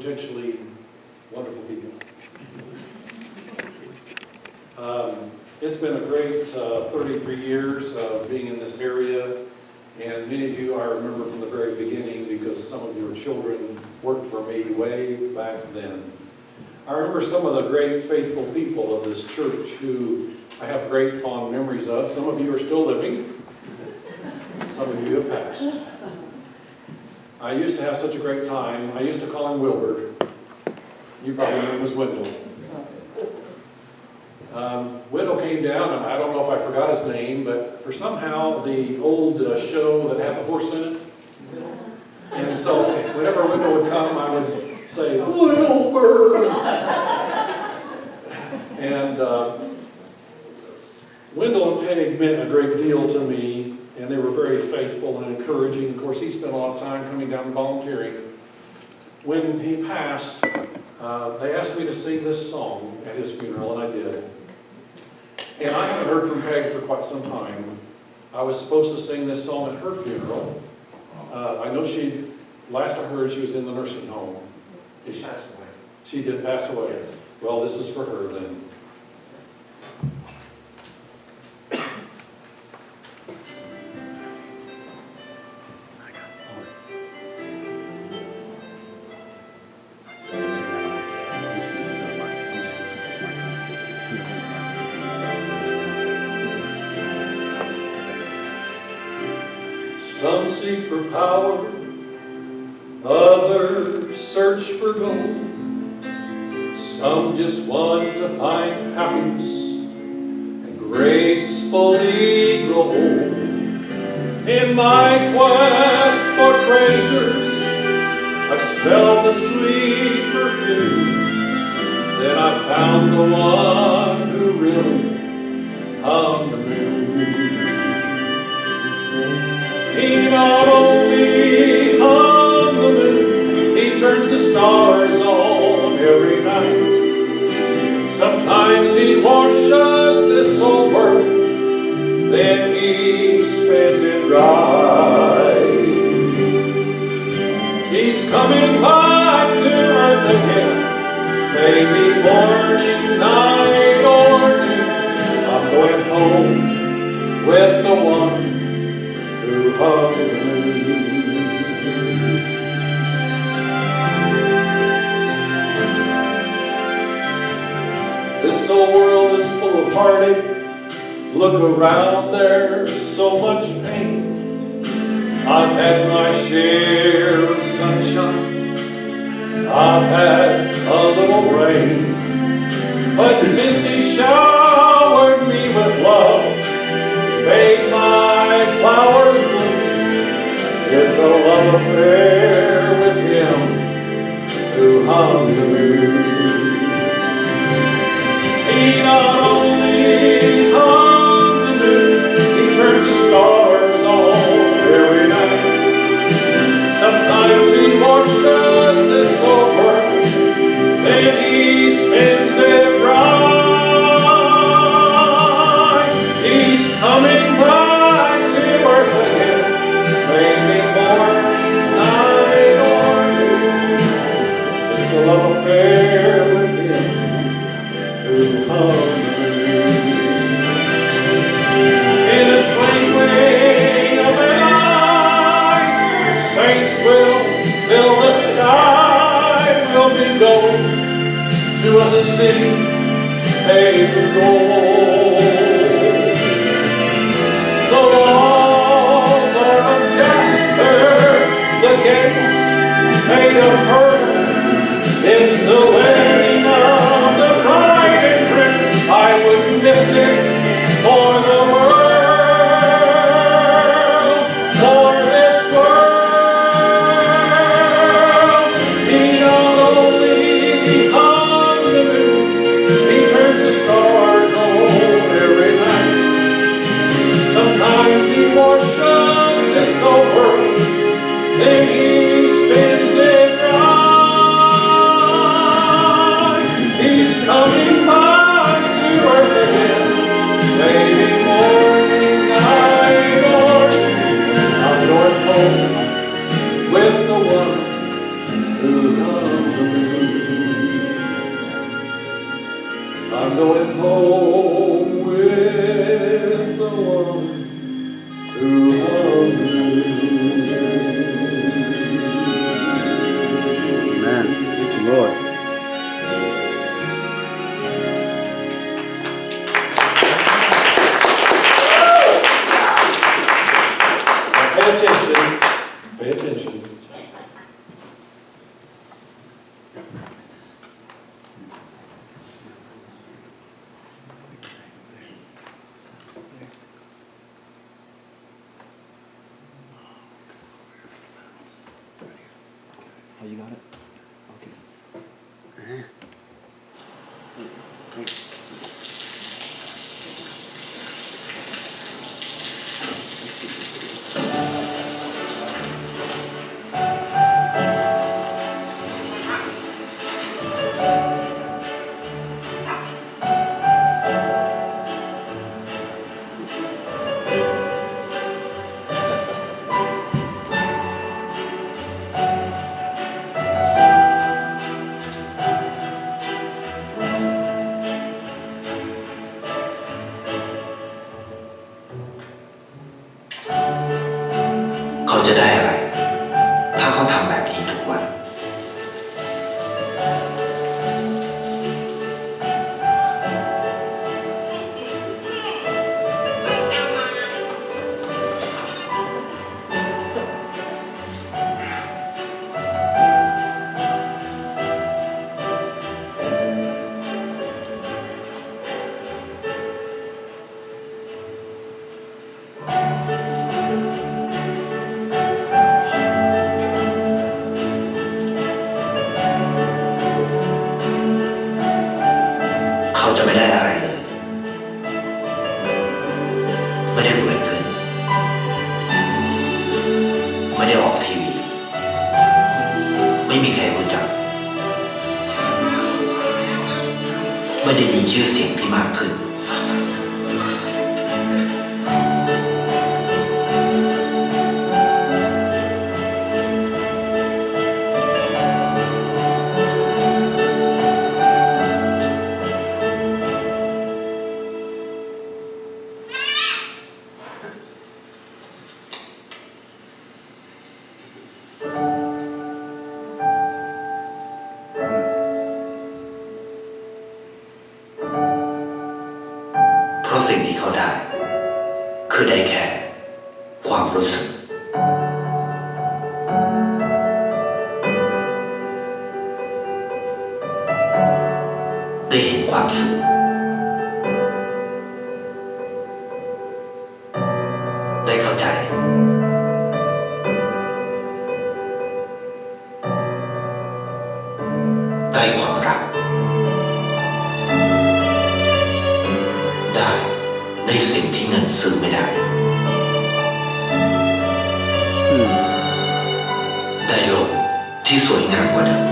potentially wonderful people. It's been a great 33 years of being in this area, and many of you I remember from the very beginning because some of your children worked for me way back then. I remember some of the great faithful people of this church who I have great fond memories of. Some of you are still living. Some of you have passed. I used to have such a great time. I used to call him Wilbur. You probably knew him as Wendell. Wendell came down, and I don't know if I forgot his name, but for somehow the old show that had the horse in it. And so whenever Wendell would come, I would say, Wilbur! And Wendell and Peg meant a great deal to me, and they were very faithful and encouraging. Of course, he spent a lot of time coming down and volunteering. When he passed, they asked me to sing this song at his funeral, and I did. And I haven't heard from Peg for quite some time. I was supposed to sing this song at her funeral. I know last I heard, she was in the nursing home. She passed away. She did pass away. Well, this is for her then. Some seek for power, others search for gold. Some just want to find happiness and gracefully grow old. In my quest for treasures, I've smelled the sweet perfume. Then I found the one who really hung the moon. He not only hung the moon, he turns the stars on every night. Sometimes he washes this old world, then he spins it right. He's coming back to earth again, maybe morning, night, or noon. I'm going home with the one who hung the moon. This old world is full of heartache. Look around, there's so much pain. I've had my share of sunshine, I've had a little rain, but since he showered me with love, made my flowers bloom, it's a love affair with him who hung the moon. He not only hung the moon, he turns the stars on every night. Sometimes he watches this old world, then he spins it right. He's coming back to earth again, maybe morning, night, or noon. It's a love affair with him who hung the moon. In a twinkling of an eye, saints will fill the sky. We'll be going to a city paved with gold. The walls are of jasper, the gates made of pearl. It's the wedding of the bride and groom. I wouldn't miss it for the world, for this world. He not only hung the moon, he turns the stars on every night. Sometimes he washes this old world, then he spins it right. going home with the one who loved me. Amen. Thank you, Lord. Pay attention. Pay attention. Oh, you got it? Okay.เขาจะได้อะไรถ้าเขาทำแบบนี้ทุกวันเขาจะไม่ได้อะไรเลยไม่ได้รวยขึ้นไม่ได้ออกทีวีไม่มีใครรู้จักไม่ได้มีชื่อเสียงที่มากขึ้นเพราะสิ่งที่เขาได้คือได้แค่ความรู้สึกได้เห็นความสุขได้เข้าใจได้ความรักได้ในสิ่งที่เงินซื้อไม่ได้ได้โลกที่สวยงามกว่าเดิม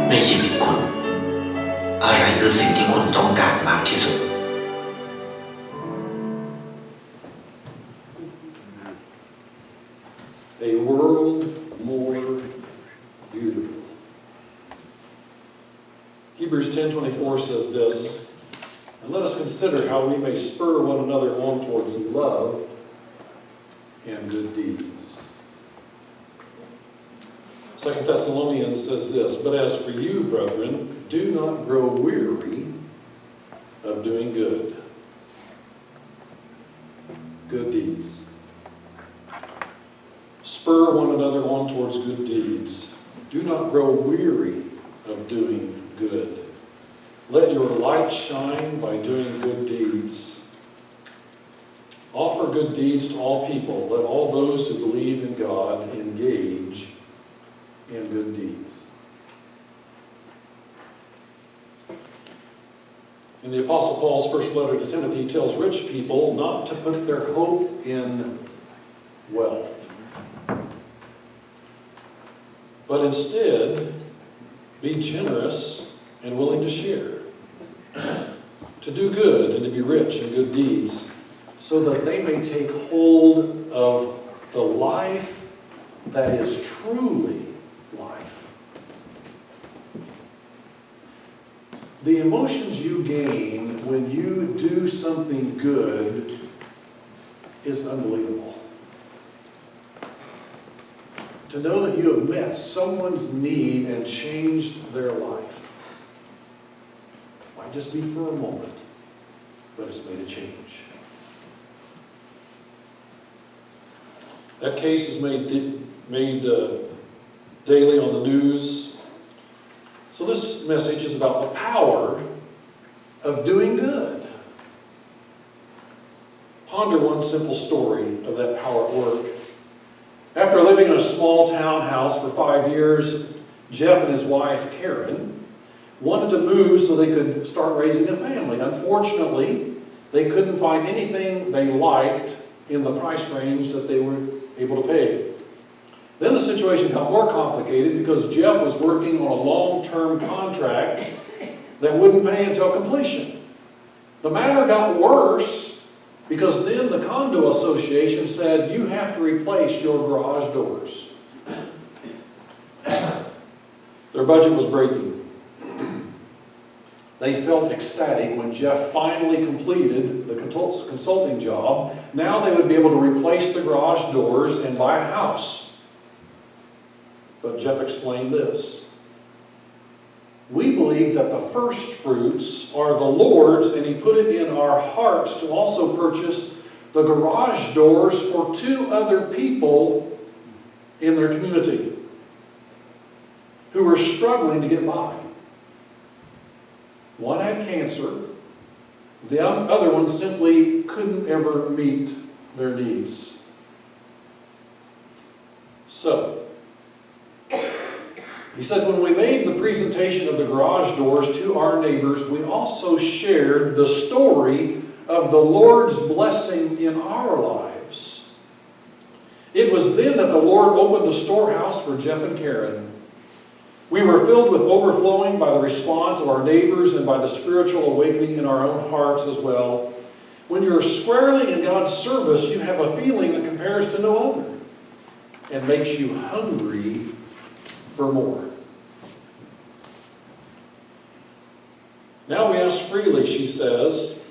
ในชีวิตคุณอะไรคือสิ่งที่คุณต้องการมากที่สุด A world more beautiful. Hebrews 10:24 says this, and let us consider how we may spur one another on towards love and good deeds. 2 Thessalonians says this, but as for you, brethren, do not grow weary of doing good. Good deeds. Spur one another on towards good deeds. Do not grow weary of doing good. Let your light shine by doing good deeds. Offer good deeds to all people. Let all those who believe in God engage in good deeds. In the Apostle Paul's first letter to Timothy, he tells rich people not to put their hope in wealth, but instead be generous and willing to share, to do good and to be rich in good deeds, so that they may take hold of the life that is truly life. The emotions you gain when you do something good is unbelievable. To know that you have met someone's need and changed their life. Might just be for a moment, but it's made a change. That case is made daily on the news. So this message is about the power of doing good. Ponder one simple story of that power at work. After living in a small townhouse for 5 years, Jeff and his wife, Karen, wanted to move so they could start raising a family. Unfortunately, they couldn't find anything they liked in the price range that they were able to pay. Then the situation got more complicated because Jeff was working on a long-term contract that wouldn't pay until completion. The matter got worse because then the condo association said, you have to replace your garage doors. Their budget was breaking. They felt ecstatic when Jeff finally completed the consulting job. Now they would be able to replace the garage doors and buy a house. But Jeff explained this. We believe that the first fruits are the Lord's, and He put it in our hearts to also purchase the garage doors for 2 other people in their community who were struggling to get by. One had cancer. The other one simply couldn't ever meet their needs. So, he said, when we made the presentation of the garage doors to our neighbors, we also shared the story of the Lord's blessing in our lives. It was then that the Lord opened the storehouse for Jeff and Karen. We were filled with overflowing by the response of our neighbors and by the spiritual awakening in our own hearts as well. When you're squarely in God's service, you have a feeling that compares to no other and makes you hungry for more. Now we ask freely, she says,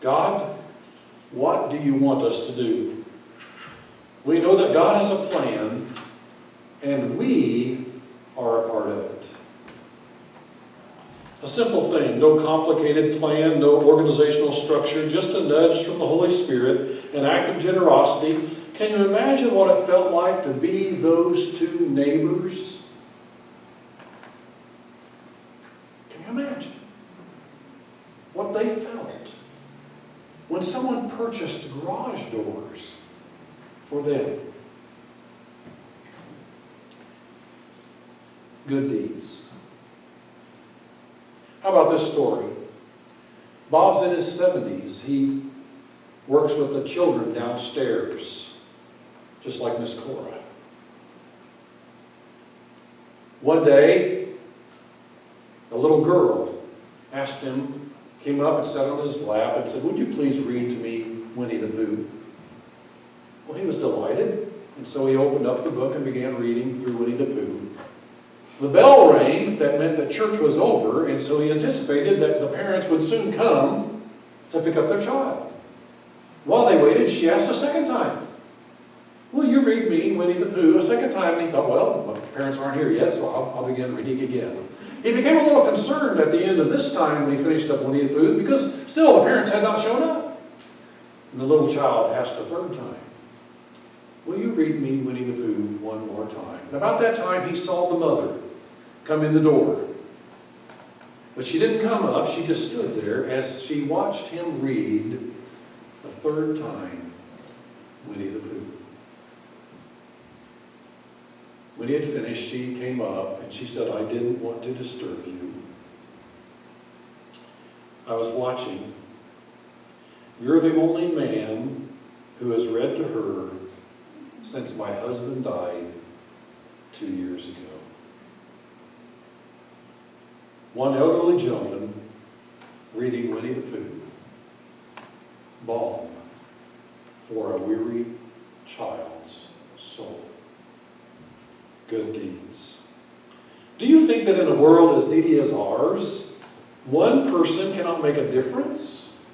God, what do you want us to do? We know that God has a plan, and we are a part of it. A simple thing, no complicated plan, no organizational structure, just a nudge from the Holy Spirit, an act of generosity. Can you imagine what it felt like to be those 2 neighbors? Can you imagine what they felt when someone purchased garage doors for them? Good deeds. How about this story? Bob's in his 70s. He works with the children downstairs, just like Miss Cora. One day, a little girl asked him, came up and sat on his lap and said, would you please read to me Winnie the Pooh? Well, he was delighted, and so he opened up the book and began reading through Winnie the Pooh. The bell rang. That meant that church was over, and so he anticipated that the parents would soon come to pick up their child. While they waited, she asked a second time, will you read me Winnie the Pooh a second time? And he thought, well, my parents aren't here yet, so I'll begin reading again. He became a little concerned at the end of this time when he finished up Winnie the Pooh, because still the parents had not shown up. And the little child asked a third time, will you read me Winnie the Pooh one more time? And about that time, he saw the mother come in the door. But she didn't come up. She just stood there as she watched him read a third time Winnie the Pooh. When he had finished, she came up and she said, I didn't want to disturb you. I was watching. You're the only man who has read to her since my husband died 2 years ago. One elderly gentleman reading Winnie the Pooh. Balm for a weary child's soul. Good deeds. Do you think that in a world as needy as ours, one person cannot make a difference?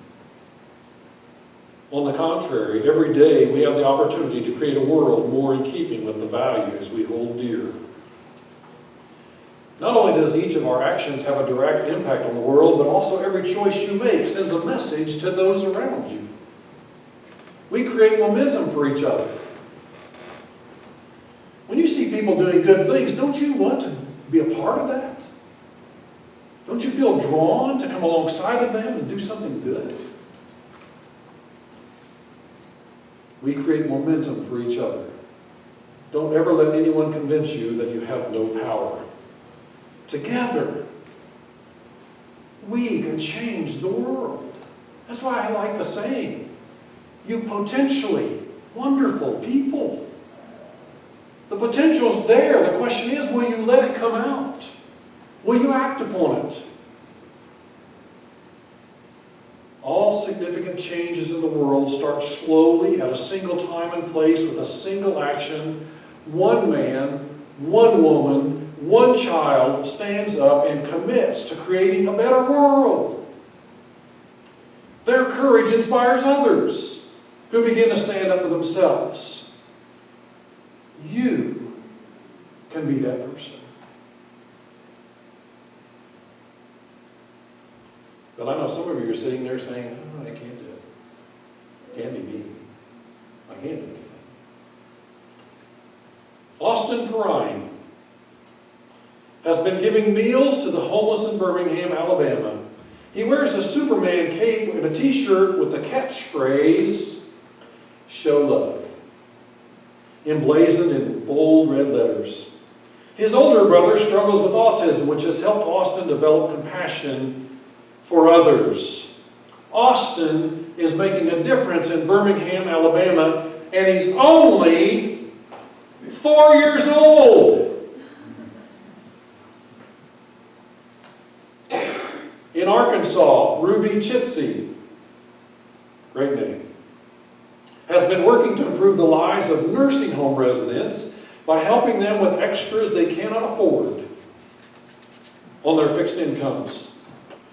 On the contrary, every day we have the opportunity to create a world more in keeping with the values we hold dear. Not only does each of our actions have a direct impact on the world, but also every choice you make sends a message to those around you. We create momentum for each other. When you see people doing good things, don't you want to be a part of that? Don't you feel drawn to come alongside of them and do something good? We create momentum for each other. Don't ever let anyone convince you that you have no power. Together, we can change the world. That's why I like the saying, you potentially wonderful people. The potential's there. The question is, will you let it come out? Will you act upon it? All significant changes in the world start slowly at a single time and place with a single action. One man, one woman, one child stands up and commits to creating a better world. Their courage inspires others who begin to stand up for themselves. You can be that person. But I know some of you are sitting there saying, oh, I can't do it. Can't be me. I can't do anything. Austin Perrine has been giving meals to the homeless in Birmingham, Alabama. He wears a Superman cape and a t-shirt with the catchphrase, "Show love," emblazoned in bold red letters. His older brother struggles with autism, which has helped Austin develop compassion for others. Austin is making a difference in Birmingham, Alabama, and he's only 4 years old. In Arkansas, Ruby Chitsey, great name, has been working to improve the lives of nursing home residents by helping them with extras they cannot afford on their fixed incomes.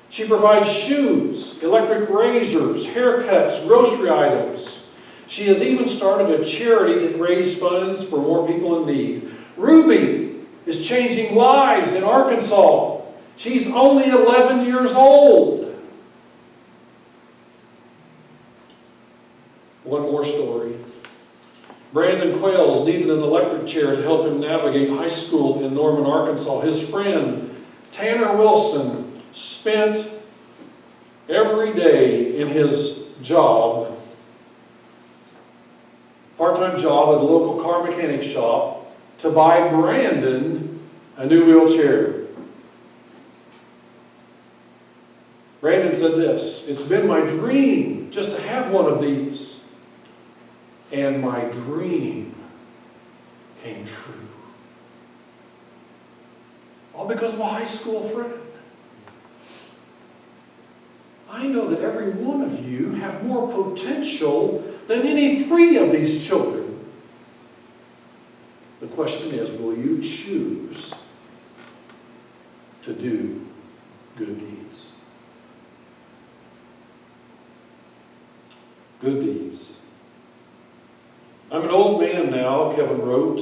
She provides shoes, electric razors, haircuts, grocery items. She has even started a charity to raise funds for more people in need. Ruby is changing lives in Arkansas. She's only 11 years old. One more story. Brandon Quayles needed an electric chair to help him navigate high school in Norman, Arkansas. His friend, Tanner Wilson, spent every day in his job, part-time job at a local car mechanic shop, to buy Brandon a new wheelchair. Brandon said this, "It's been my dream just to have one of these. And my dream came true." All because of a high school friend. I know that every one of you have more potential than any three of these children. The question is, will you choose to do good deeds? Good deeds. I'm an old man now, Kevin wrote,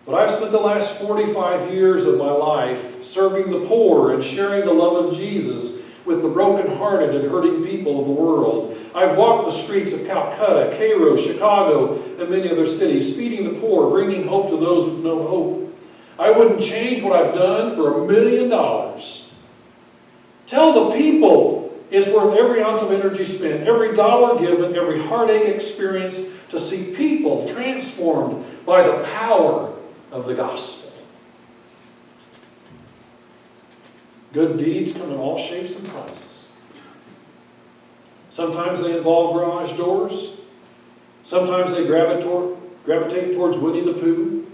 but I've spent the last 45 years of my life serving the poor and sharing the love of Jesus with the brokenhearted and hurting people of the world. I've walked the streets of Calcutta, Cairo, Chicago, and many other cities, feeding the poor, bringing hope to those with no hope. I wouldn't change what I've done for $1 million. Tell the people it's worth every ounce of energy spent, every dollar given, every heartache experienced to see people transformed by the power of the gospel. Good deeds come in all shapes and sizes. Sometimes they involve garage doors. Sometimes they gravitate towards Winnie the Pooh.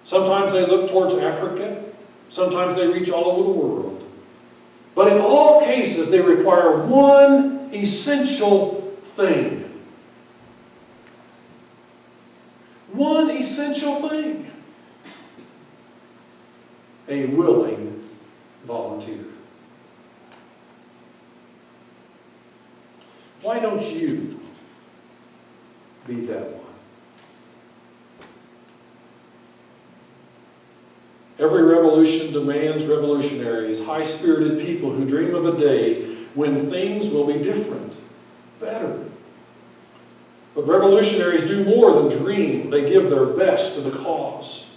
Sometimes they look towards Africa. Sometimes they reach all over the world. But in all cases, they require one essential thing. One essential thing. a willing volunteer. Why don't you be that one? Every revolution demands revolutionaries, high-spirited people who dream of a day when things will be different, better. But revolutionaries do more than dream. They give their best to the cause.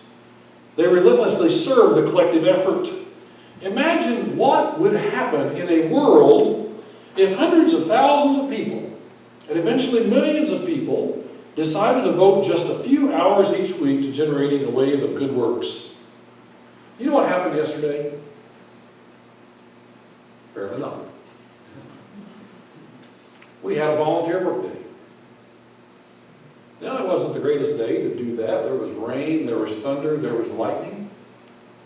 They relentlessly serve the collective effort. Imagine what would happen in a world if hundreds of thousands of people, and eventually millions of people, decided to devote just a few hours each week to generating a wave of good works. You know what happened yesterday? Fairly not. We had a volunteer work day. Now, it wasn't the greatest day to do that. There was rain, there was thunder, there was lightning.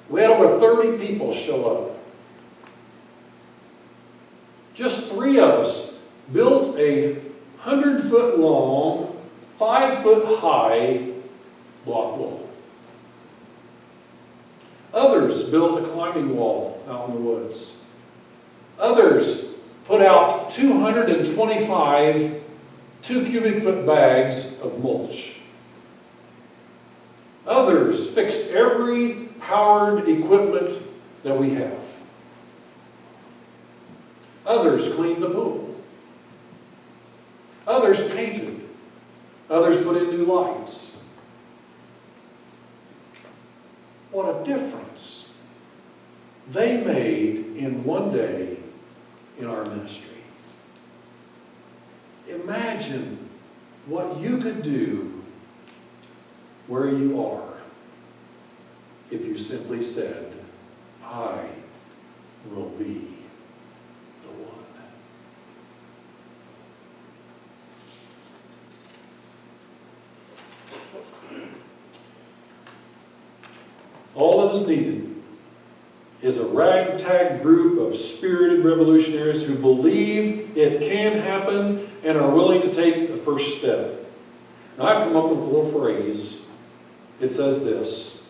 We had over 30 people show up. Just 3 of us built a 100-foot long, 5-foot high block wall. Others built a climbing wall out in the woods. Others put out 225 2-cubic-foot bags of mulch. Others fixed every powered equipment that we have. Others cleaned the pool. Others painted. Others put in new lights. What a difference they made in one day in our ministry. Imagine what you could do where you are if you simply said, I will be the one. All that is needed is a ragtag group of spirited revolutionaries who believe it can happen and are willing to take the first step. Now, I've come up with a little phrase. It says this: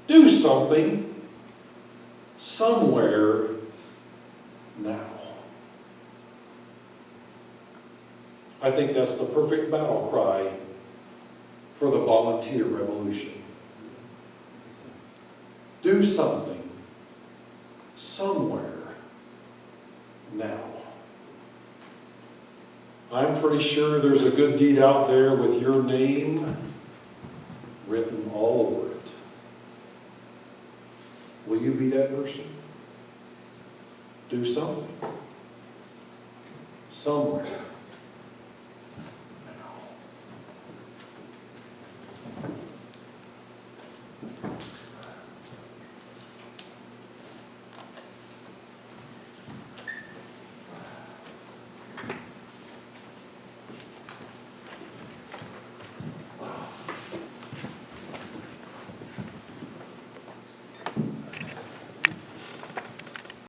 do something, somewhere, now. I think that's the perfect battle cry for the volunteer revolution. Do something, somewhere, now. I'm pretty sure there's a good deed out there with your name written all over it. Will you be that person? Do something, somewhere, now.